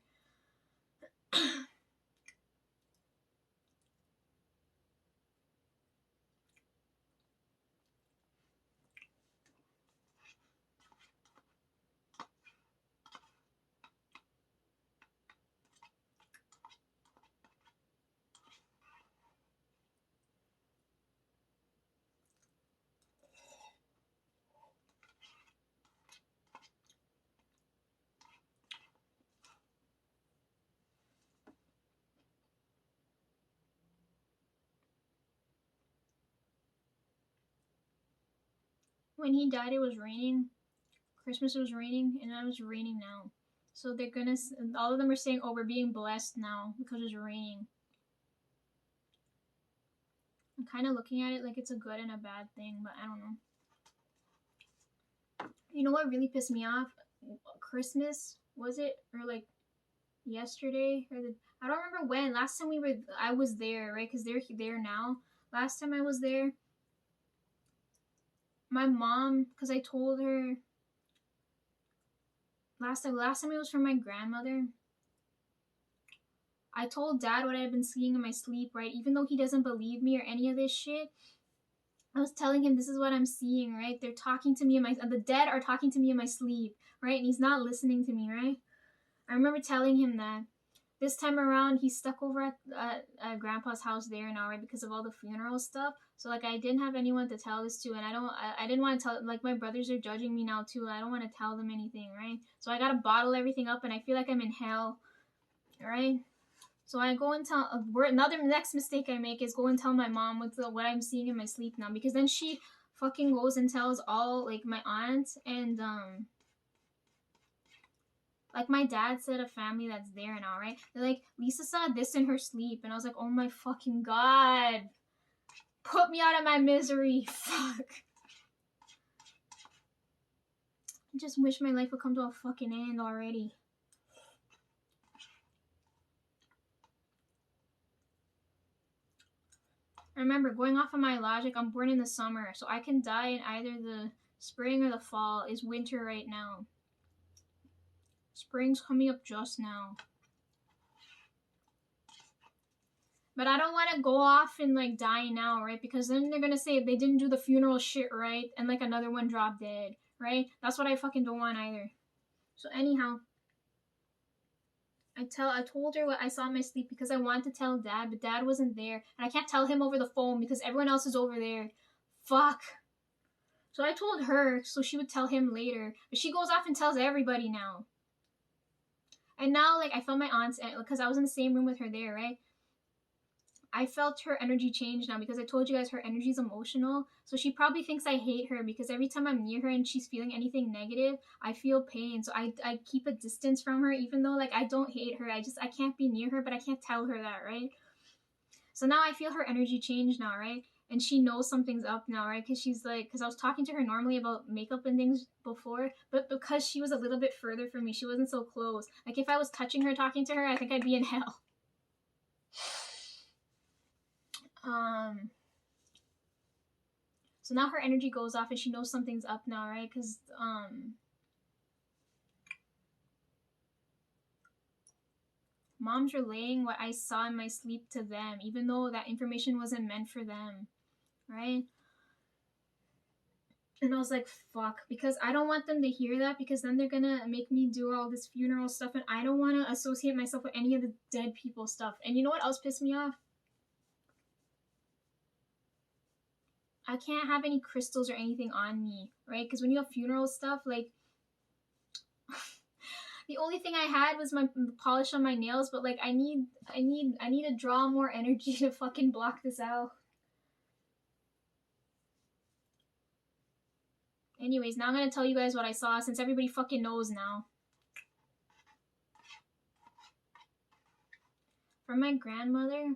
When he died, it was raining. Christmas was raining, and it was raining now. So they're gonna, all of them are saying, oh, we're being blessed now because it's raining. I'm kind of looking at it like it's a good and a bad thing, but I don't know. You know what really pissed me off? Christmas, was it? Or like yesterday? I don't remember when. Last time I was there, right? Because they're there now. Last time I was there, my mom, because I told her, last time it was from my grandmother. I told Dad what I've been seeing in my sleep, right? Even though he doesn't believe me or any of this shit, I was telling him this is what I'm seeing, right? They're talking to me in my, the dead are talking to me in my sleep, right? And he's not listening to me, right? I remember telling him that. This time around, he's stuck over at Grandpa's house there now, right? Because of all the funeral stuff. So like, I didn't have anyone to tell this to, and I didn't want to tell. Like, my brothers are judging me now too. I don't want to tell them anything, right? So I gotta bottle everything up, and I feel like I'm in hell, right? So I go and tell. Another next mistake I make is go and tell my mom what I'm seeing in my sleep now, because then she fucking goes and tells all like my aunt and like my dad said, a family that's there now, right? They're like, Lisa saw this in her sleep, and I was like, oh my fucking god, put me out of my misery, fuck. I just wish my life would come to a fucking end already. Remember, going off of my logic, I'm born in the summer, so I can die in either the spring or the fall. Is winter right now. Spring's coming up just now. But I don't want to go off and like die now, right? Because then they're gonna say they didn't do the funeral shit right, and like another one dropped dead, right? That's what I fucking don't want either. So anyhow, I told her what I saw in my sleep because I wanted to tell Dad, but Dad wasn't there, and I can't tell him over the phone because everyone else is over there. Fuck. So I told her so she would tell him later, but she goes off and tells everybody now. And now, like, I felt my aunt's, because I was in the same room with her there, right? I felt her energy change now because I told you guys her energy is emotional. So she probably thinks I hate her because every time I'm near her and she's feeling anything negative, I feel pain. So I keep a distance from her, even though like I don't hate her. I can't be near her, but I can't tell her that, right? So now I feel her energy change now, right? And she knows something's up now, right? Because she's like, because I was talking to her normally about makeup and things before, but because she was a little bit further from me, she wasn't so close. Like if I was touching her, talking to her, I think I'd be in hell. So now her energy goes off and she knows something's up now, right? Because mom's relaying what I saw in my sleep to them, even though that information wasn't meant for them, right? And I was like, fuck, because I don't want them to hear that, because then they're gonna make me do all this funeral stuff, and I don't want to associate myself with any of the dead people stuff. And you know what else pissed me off? I can't have any crystals or anything on me, right? Because when you have funeral stuff, like, the only thing I had was my polish on my nails, but like I need to draw more energy to fucking block this out. Anyways, now I'm gonna tell you guys what I saw since everybody fucking knows now. From my grandmother.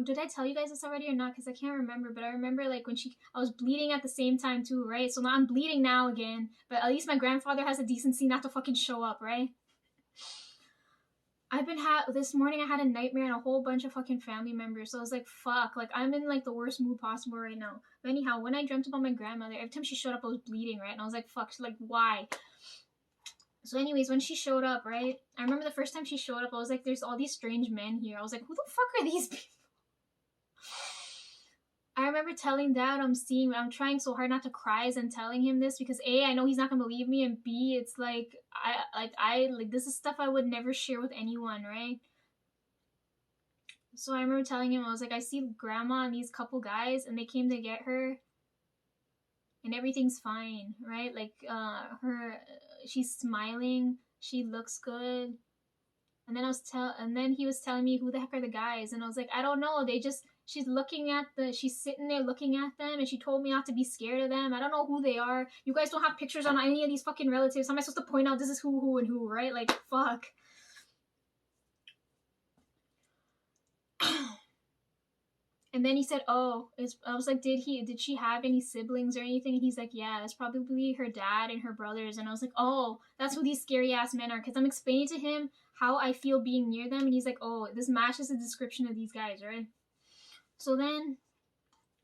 Did I tell you guys this already or not? Because I can't remember, but I remember like when I was bleeding at the same time too, right? So now I'm bleeding now again, but at least my grandfather has the decency not to fucking show up, right? This morning I had a nightmare and a whole bunch of fucking family members, so I was like, fuck, like I'm in like the worst mood possible right now. But anyhow, when I dreamt about my grandmother, every time she showed up I was bleeding, right? And I was like, fuck, like why? So anyways, when she showed up, right, I remember the first time she showed up I was like, there's all these strange men here. I was like, who the fuck are these people? I remember telling Dad I'm trying so hard not to cry as I'm telling him this, because A, I know he's not gonna believe me, and B, it's like I this is stuff I would never share with anyone, right? So I remember telling him, I was like, I see Grandma and these couple guys, and they came to get her, and everything's fine, right? Like she's smiling, she looks good. And then he was telling me who the heck are the guys, and I was like, I don't know. She's sitting there looking at them, and she told me not to be scared of them. I don't know who they are. You guys don't have pictures on any of these fucking relatives. How am I supposed to point out this is who, and who, right? Like, fuck. And then he said, "Oh, I was like, did she have any siblings or anything?" And he's like, "Yeah, that's probably her dad and her brothers." And I was like, "Oh, that's who these scary ass men are." Because I'm explaining to him how I feel being near them, and he's like, "Oh, this matches the description of these guys, right?" So then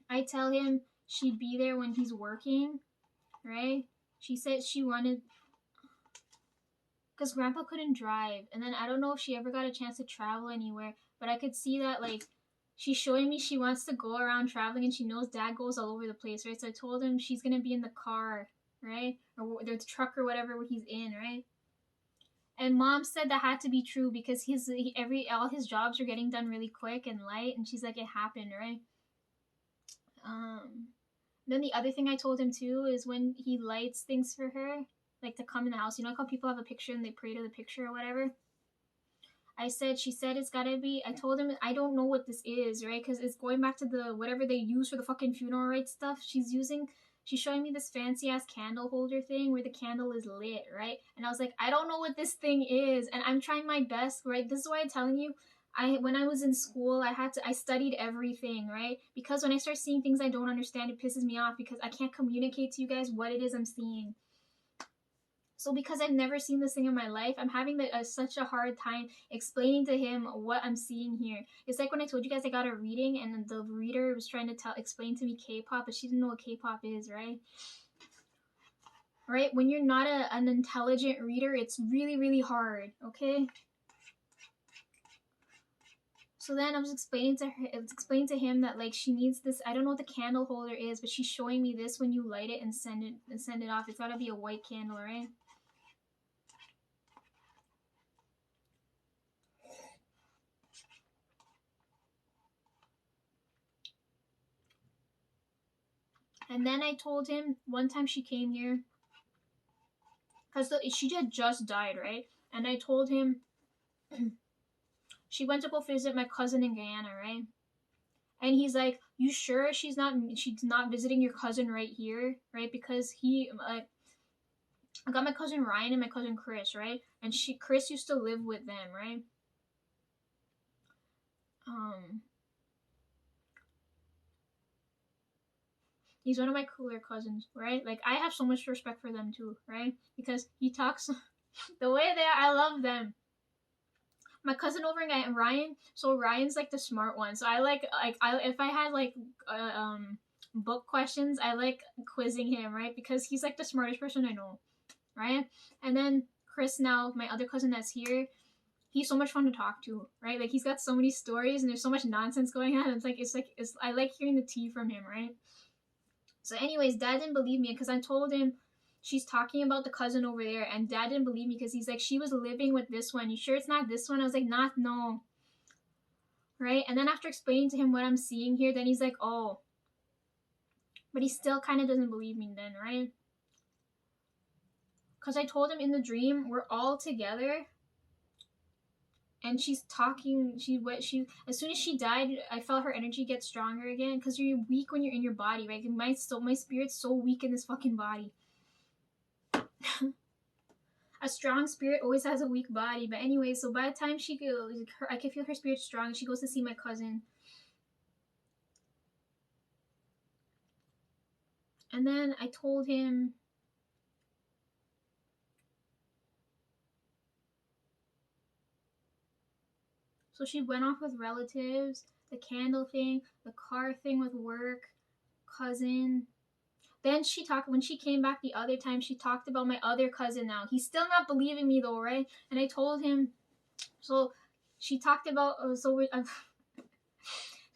I tell him she'd be there when he's working, right? She said she wanted, because Grandpa couldn't drive, and then I don't know if she ever got a chance to travel anywhere. but I could see that like she's showing me she wants to go around traveling, and she knows dad goes all over the place, right? So I told him she's gonna be in the car, right, or the truck or whatever he's in, right? And mom said that had to be true because all his jobs are getting done really quick and light, and she's like, it happened, right? Um, then the other thing I told him too is when he lights things for her, like to come in the house. You know, like how people have a picture and they pray to the picture or whatever. She said it's gotta be. I told him I don't know what this is, right? Because it's going back to the whatever they use for the fucking funeral rites stuff. She's showing me this fancy ass candle holder thing where the candle is lit, right? And I was like, I don't know what this thing is, and I'm trying my best, right? This is why I'm telling you. When I was in school, I studied everything, right? Because when I start seeing things I don't understand, it pisses me off because I can't communicate to you guys what it is I'm seeing. So because I've never seen this thing in my life, I'm having such a hard time explaining to him what I'm seeing here. It's like when I told you guys I got a reading and the reader was trying to explain to me K-pop, but she didn't know what K-pop is, right? Right? When you're not an intelligent reader, it's really, really hard, okay? So then I was explaining to him that like she needs this. I don't know what the candle holder is, but she's showing me this when you light it and send it off. It's gotta be a white candle, right? And then I told him one time she came here, because she had just died, right? And I told him she went to go visit my cousin in Guyana, right? And he's like, "You sure she's not visiting your cousin right here, right? Because I got my cousin Ryan and my cousin Chris, right? And Chris used to live with them, right? He's one of my cooler cousins, right? Like I have so much respect for them too, right? Because he talks the way they are, I love them. My cousin over in Ryan, so Ryan's like the smart one. So if I had like book questions, I like quizzing him, right? Because he's like the smartest person I know, right? And then Chris, now my other cousin that's here, he's so much fun to talk to, right? Like he's got so many stories and there's so much nonsense going on. It's I like hearing the tea from him, right? So anyways, dad didn't believe me because I told him she's talking about the cousin over there, and dad didn't believe me because he's like, she was living with this one. You sure it's not this one? I was like, no. Right? And then after explaining to him what I'm seeing here, then he's like, oh. But he still kind of doesn't believe me then, right? Because I told him in the dream, we're all together. And she's talking, as soon as she died, I felt her energy get stronger again. Because you're weak when you're in your body, right? My spirit's so weak in this fucking body. A strong spirit always has a weak body. But anyway, so by the time she goes, I can feel her spirit strong. She goes to see my cousin. And then I told him, so she went off with relatives, the candle thing, the car thing with work, cousin. Then when she came back the other time, she talked about my other cousin now. He's still not believing me though, right? And I told him, so she talked about,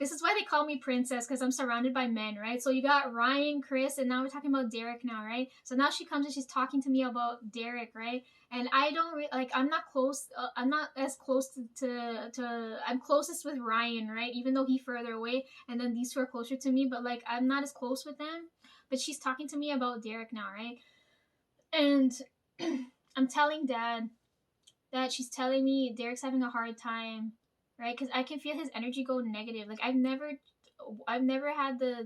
this is why they call me princess, because I'm surrounded by men, right? So you got Ryan, Chris, and now we're talking about Derek now, right? So now she comes and she's talking to me about Derek, right? And I don't I'm not close. I'm not as close to. I'm closest with Ryan, right? Even though he's further away, and then these two are closer to me, but like I'm not as close with them. But she's talking to me about Derek now, right? And I'm telling Dad that she's telling me Derek's having a hard time, right? Because I can feel his energy go negative. Like I've never had the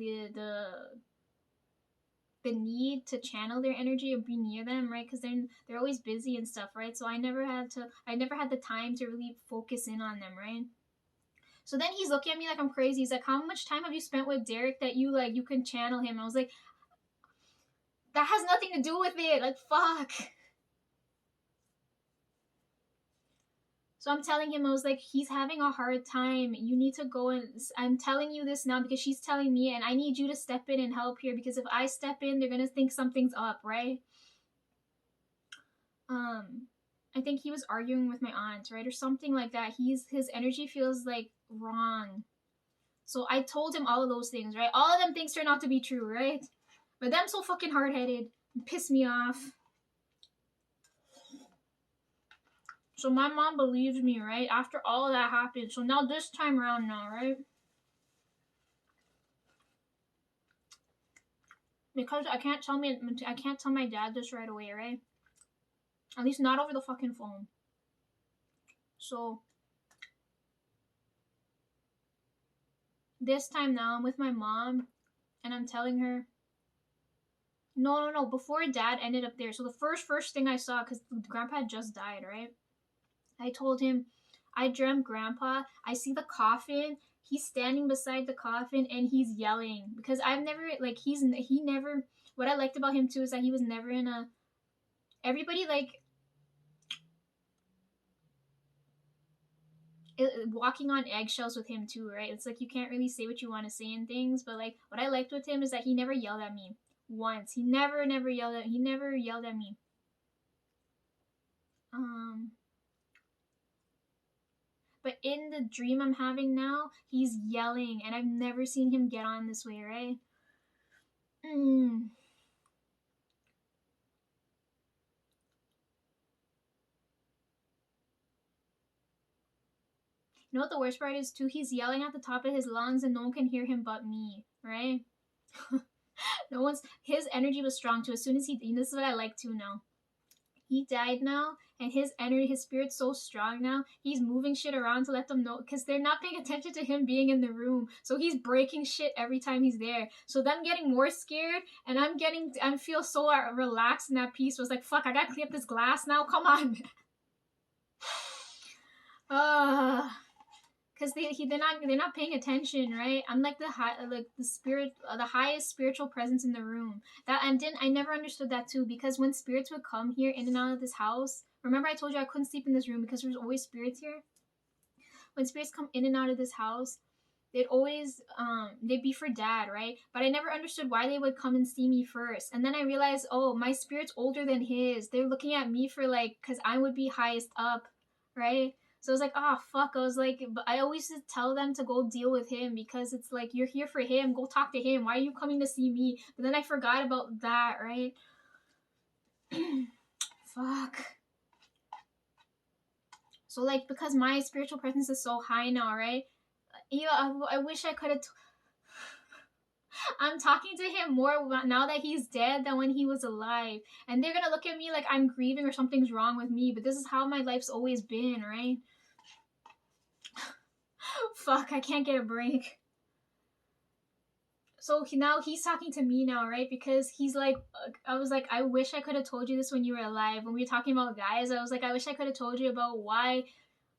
need to channel their energy or be near them, right? Because they're always busy and stuff, right? So I never had the time to really focus in on them, right? So then he's looking at me like I'm crazy. He's like, "How much time have you spent with Derek that you can channel him?" I was like, "That has nothing to do with it. Like, fuck." So I'm telling him, I was like, he's having a hard time. You need to go and I'm telling you this now because she's telling me, and I need you to step in and help here because if I step in, they're gonna think something's up, right? I think he was arguing with my aunt, right? Or something like that. His energy feels like wrong. So I told him all of those things, right? All of them things turned out to be true, right? But them so fucking hard-headed. Piss me off. So my mom believed me, right? After all of that happened. So now this time around now, right? Because I can't tell my dad this right away, right? At least not over the fucking phone. So this time now I'm with my mom and I'm telling her, no, before dad ended up there. So the first thing I saw, because grandpa had just died, right? I told him, I dreamt grandpa. I see the coffin. He's standing beside the coffin and he's yelling. Because I've never, like, he never, what I liked about him too is that he was never in a, everybody, like, walking on eggshells with him too, right? It's like you can't really say what you want to say in things, but like what I liked with him is that he never yelled at me once. He never yelled at me. But in the dream I'm having now, he's yelling, and I've never seen him get on this way, right? You know what the worst part is too? He's yelling at the top of his lungs and no one can hear him but me, right? His energy was strong too. As soon as this is what I like too now. He died now, and his energy, his spirit's so strong now. He's moving shit around to let them know, because they're not paying attention to him being in the room. So he's breaking shit every time he's there. So them getting more scared, and I feel so relaxed in that peace. Was like, fuck, I gotta clean up this glass now. Come on. Because they're not paying attention, right? I'm like the highest spiritual presence in the room. I never understood that too, because when spirits would come here in and out of this house, remember I told you I couldn't sleep in this room because there's always spirits here. When spirits come in and out of this house, they'd always they'd be for dad, right? But I never understood why they would come and see me first. And then I realized, oh, my spirit's older than his. They're looking at me for like, because I would be highest up, right? So I was like, oh, fuck. I was like, but I always just tell them to go deal with him, because it's like, you're here for him. Go talk to him. Why are you coming to see me? But then I forgot about that, right? Fuck. So, like, because my spiritual presence is so high now, right? I wish I could have... I'm talking to him more now that he's dead than when he was alive. And they're gonna look at me like I'm grieving or something's wrong with me. But this is how my life's always been, right? Fuck, I can't get a break. So now he's talking to me now, right? Because he's like, I was like, I wish I could have told you this when you were alive. When we were talking about guys, I was like, I wish I could have told you about why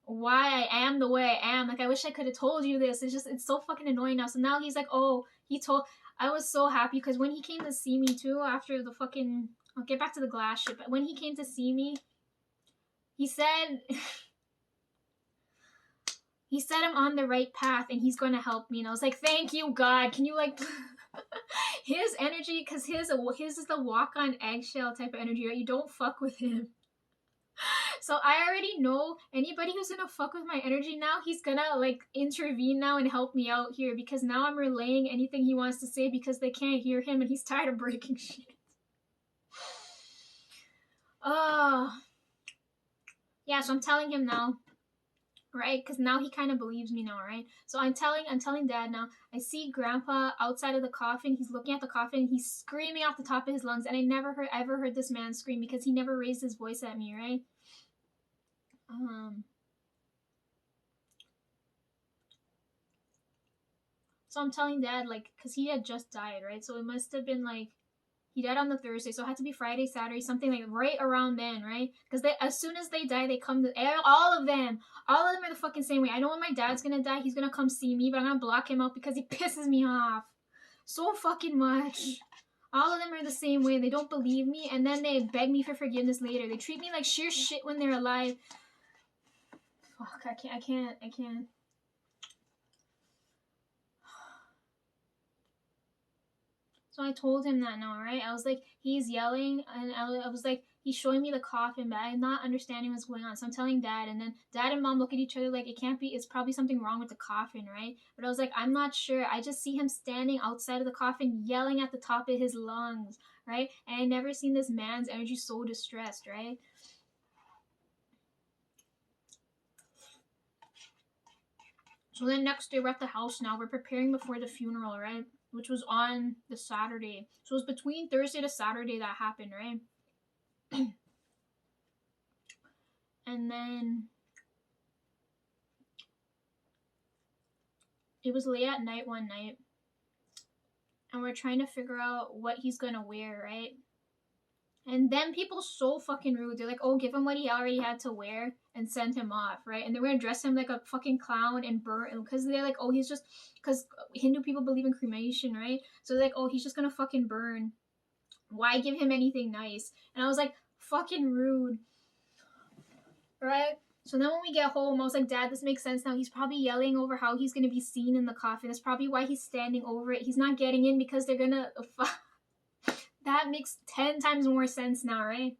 I am the way I am. Like, I wish I could have told you this. It's so fucking annoying now. So now he's like, oh, I was so happy because when he came to see me too, after the fucking, I'll get back to the glass shit, but when he came to see me, he said, he said I'm on the right path and he's going to help me. And I was like, thank you, God. Can you like, his energy, because his is the walk on eggshell type of energy, right? You don't fuck with him. So I already know anybody who's gonna fuck with my energy now, he's gonna like intervene now and help me out here, because now I'm relaying anything he wants to say because they can't hear him and he's tired of breaking shit. Yeah, so I'm telling him now, right? Because now he kind of believes me now, right? So I'm telling dad now. I see grandpa outside of the coffin. He's looking at the coffin. He's screaming off the top of his lungs, and I never ever heard this man scream because he never raised his voice at me, right? So I'm telling dad, like, because he had just died, right? So it must have been like, he died on the Thursday, so it had to be Friday, Saturday, something like right around then, right? Because as soon as they die, they come to, all of them are the fucking same way. I know when my dad's gonna die, he's gonna come see me, but I'm gonna block him out because he pisses me off so fucking much. All of them are the same way. They don't believe me, and then they beg me for forgiveness later. They treat me like sheer shit when they're alive. Fuck, I can't. So I told him that now, right? I was like, he's yelling, and I was like, he's showing me the coffin, but I'm not understanding what's going on. So I'm telling Dad, and then Dad and Mom look at each other like, it can't be, it's probably something wrong with the coffin, right? But I was like, I'm not sure. I just see him standing outside of the coffin yelling at the top of his lungs, right? And I never seen this man's energy so distressed, right? So then next day we're at the house now. We're preparing before the funeral, right? Which was on the Saturday. So it was between Thursday to Saturday that happened, right? And then it was late at night one night. And we're trying to figure out what he's gonna wear, right? And then people so fucking rude. They're like, oh, give him what he already had to wear and send him off, right? And they're gonna dress him like a fucking clown and burn, because they're like, oh, he's just, because Hindu people believe in cremation, right? So they're like, oh, he's just gonna fucking burn. Why give him anything nice? And I was like, fucking rude, right? So then when we get home, I was like, Dad, this makes sense now. He's probably yelling over how he's gonna be seen in the coffin. That's probably why he's standing over it. He's not getting in because they're gonna. That makes 10 times more sense now, right?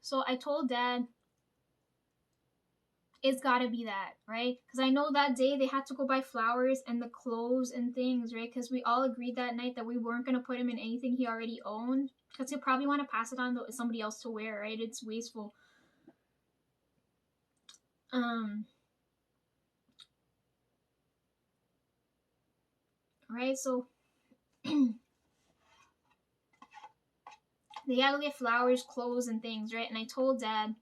So I told Dad, it's gotta be that, right? Because I know that day they had to go buy flowers and the clothes and things, right? Because we all agreed that night that we weren't gonna put him in anything he already owned, because he'll probably want to pass it on to somebody else to wear, right? It's wasteful. Right? So they had to get flowers, clothes, and things, right? And I told Dad,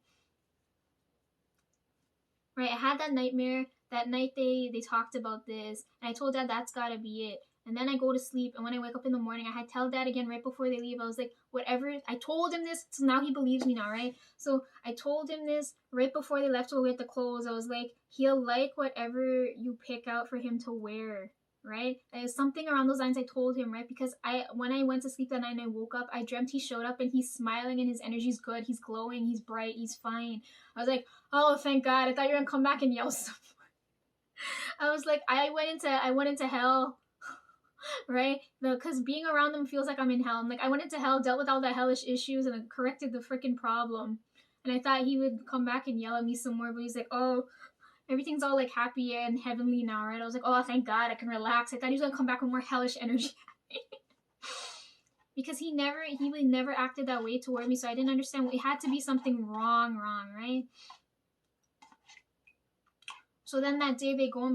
right? I had that nightmare. That night they talked about this, and I told Dad that's gotta be it. And then I go to sleep, and when I wake up in the morning, I had to tell Dad again right before they leave. I was like, whatever. I told him this, so now he believes me now, right? So I told him this right before they left to go get the clothes. I was like, he'll like whatever you pick out for him to wear, right? There's something around those lines I told him, right? Because when I went to sleep that night and I woke up, I dreamt he showed up and he's smiling and his energy's good. He's glowing. He's bright. He's fine. I was like, oh, thank God. I thought you were gonna come back and yell something. I was like, I went into hell, right? Because being around them feels like I'm in hell. I'm like, I went into hell, dealt with all the hellish issues, and I corrected the freaking problem. And I thought he would come back and yell at me some more, but he's like, oh, everything's all like happy and heavenly now, right? I was like, oh, thank God, I can relax. I thought he was gonna come back with more hellish energy. Because he really never acted that way toward me, so I didn't understand. It had to be something wrong, right? So then that day they go and buy